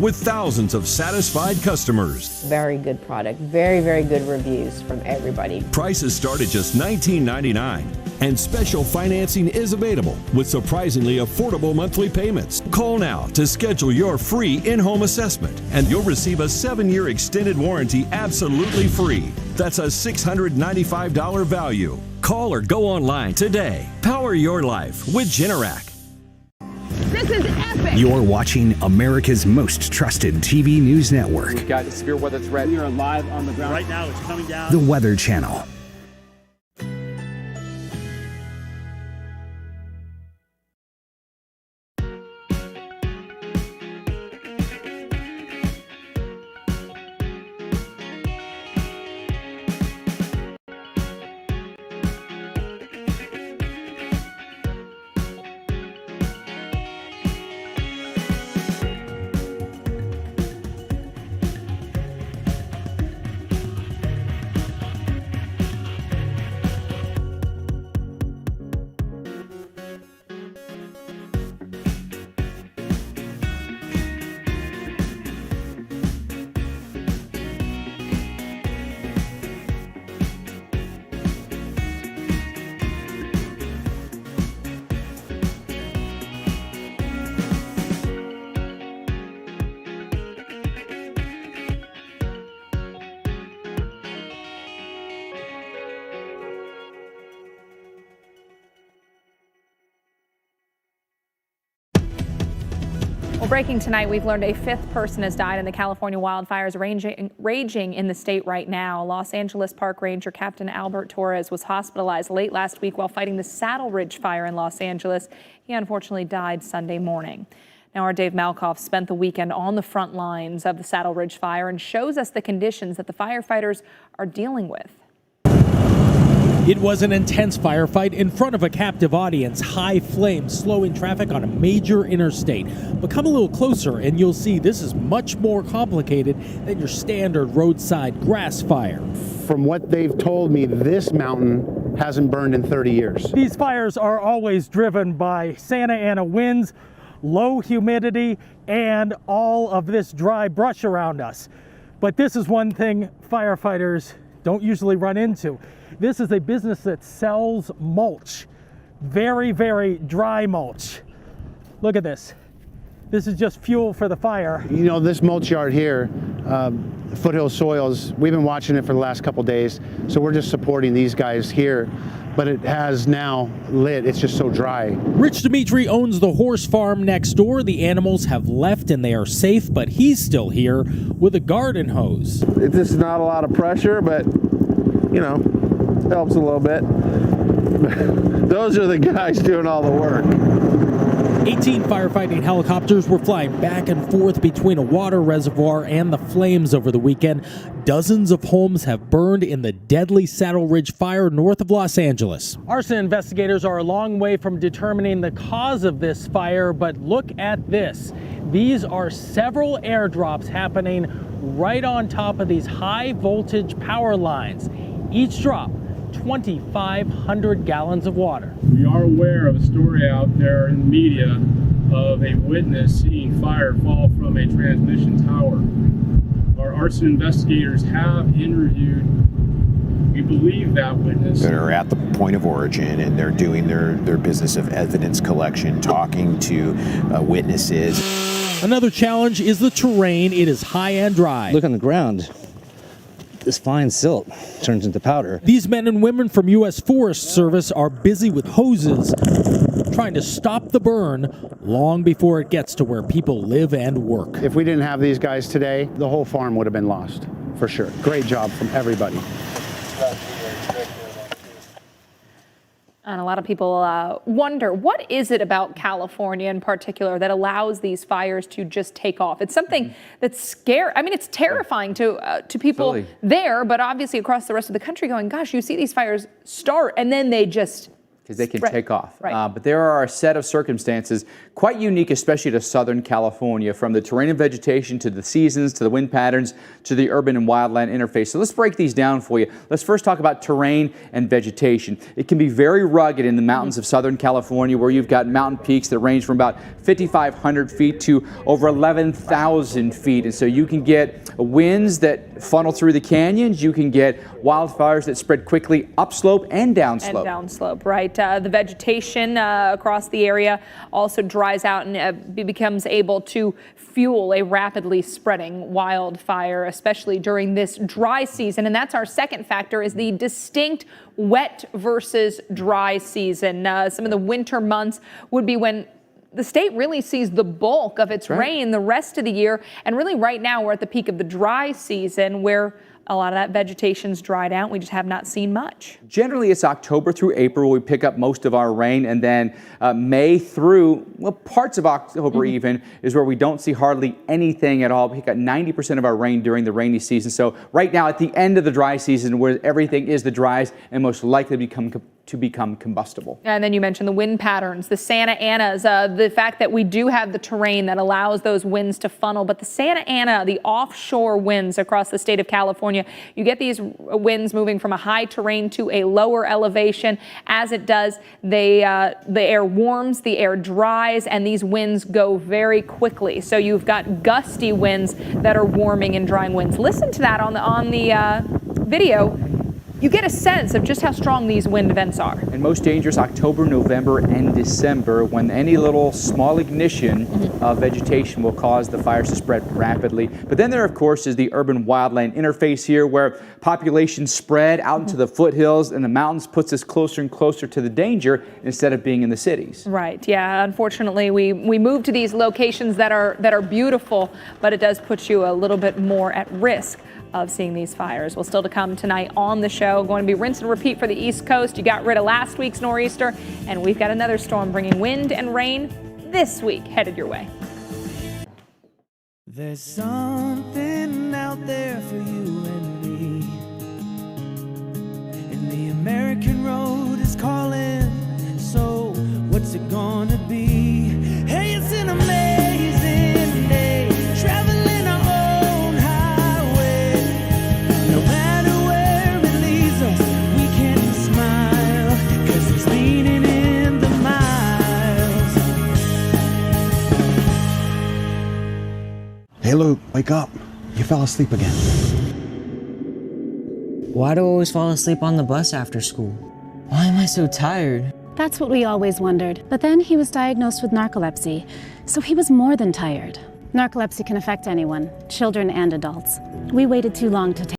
with thousands of satisfied customers. Very good product, very, very good reviews from everybody. Prices start at just $19.99, and special financing is available with surprisingly affordable monthly payments. Call now to schedule your free in-home assessment, and you'll receive a 7-year extended warranty absolutely free. That's a $695 value. Call or go online today. Power your life with Generac. This is epic! You're watching America's most trusted TV news network. We've got a severe weather threat. We are live on the ground. Right now, it's coming down. The Weather Channel. Well, breaking tonight, we've learned a 5th person has died in the California wildfires raging in the state right now. Los Angeles Park Ranger Captain Albert Torres was hospitalized late last week while fighting the Saddle Ridge fire in Los Angeles. He unfortunately died Sunday morning. Now, our Dave Malkoff spent the weekend on the front lines of the Saddle Ridge fire and shows us the conditions that the firefighters are dealing with. It was an intense firefight in front of a captive audience, high flames slowing traffic on a major interstate. But come a little closer and you'll see this is much more complicated than your standard roadside grass fire. From what they've told me, this mountain hasn't burned in 30 years. These fires are always driven by Santa Ana winds, low humidity, and all of this dry brush around us. But this is one thing firefighters don't usually run into. This is a business that sells mulch, very, very dry mulch. Look at this. This is just fuel for the fire. You know, this mulch yard here, Foothill Soils, we've been watching it for the last couple days, so we're just supporting these guys here. But it has now lit, it's just so dry. Rich Dimitri owns the horse farm next door. The animals have left and they are safe, but he's still here with a garden hose. It's just not a lot of pressure, but, you know, helps a little bit. Those are the guys doing all the work. 18 firefighting helicopters were flying back and forth between a water reservoir and the flames over the weekend. Dozens of homes have burned in the deadly Saddle Ridge fire north of Los Angeles. Arson investigators are a long way from determining the cause of this fire, but look at this. These are several airdrops happening right on top of these high voltage power lines. Each drop 2,500 gallons of water. We are aware of a story out there in the media of a witness seeing fire fall from a transmission tower. Our arson investigators have interviewed, we believe, that witness. They're at the point of origin and they're doing their business of evidence collection, talking to witnesses. Another challenge is the terrain. It is high and dry. Look on the ground. This fine silt turns into powder. These men and women from U.S. Forest Service are busy with hoses, trying to stop the burn long before it gets to where people live and work. If we didn't have these guys today, the whole farm would have been lost, for sure. Great job from everybody. And a lot of people wonder, what is it about California in particular that allows these fires to just take off? It's something that's scary. I mean, it's terrifying to people there, but obviously across the rest of the country going, gosh, you see these fires start and then they just because they can Right. take off. Right. But there are a set of circumstances quite unique, especially to Southern California, from the terrain and vegetation to the seasons, to the wind patterns, to the urban and wildland interface. So let's break these down for you. Let's first talk about terrain and vegetation. It can be very rugged in the mountains of Southern California, where you've got mountain peaks that range from about 5,500 feet to over 11,000 feet. And so you can get winds that funnel through the canyons. You can get wildfires that spread quickly upslope and downslope. And downslope, right. The vegetation across the area also dries out and becomes able to fuel a rapidly spreading wildfire, especially during this dry season. And that's our second factor, is the distinct wet versus dry season. Some of the winter months would be when the state really sees the bulk of its rain the rest of the year. And really right now we're at the peak of the dry season, where a lot of that vegetation's dried out. We just have not seen much. Generally, it's October through April we pick up most of our rain, and then May through, well, parts of October even, is where we don't see hardly anything at all. We pick up 90% of our rain during the rainy season. So right now, at the end of the dry season, where everything is the driest and most likely to become combustible. And then you mentioned the wind patterns, the Santa Anas, the fact that we do have the terrain that allows those winds to funnel. But the Santa Ana, the offshore winds across the state of California, you get these winds moving from a high terrain to a lower elevation. As it does, the air warms, the air dries, and these winds go very quickly. So you've got gusty winds that are warming and drying winds. Listen to that on the video. You get a sense of just how strong these wind events are. And most dangerous October, November, and December, when any little small ignition of vegetation will cause the fires to spread rapidly. But then there, of course, is the urban wildland interface here, where population spread out into the foothills and the mountains puts us closer and closer to the danger instead of being in the cities. Right. Yeah. Unfortunately, we move to these locations that are beautiful, but it does put you a little bit more at risk of seeing these fires. Well, still to come tonight on the show, going to be rinse and repeat for the East Coast. You got rid of last week's nor'easter, and we've got another storm bringing wind and rain this week headed your way. There's something out there for you and me, and the American road is calling, so what's it gonna be? Hey, it's an amazing day, traveling our own highway. No matter where it leads us, we can smile, 'cause it's meaning in the miles. Hey Luke, wake up. You fell asleep again. Why do I always fall asleep on the bus after school? Why am I so tired? That's what we always wondered. But then he was diagnosed with narcolepsy, so he was more than tired. Narcolepsy can affect anyone, children and adults. We waited too long to take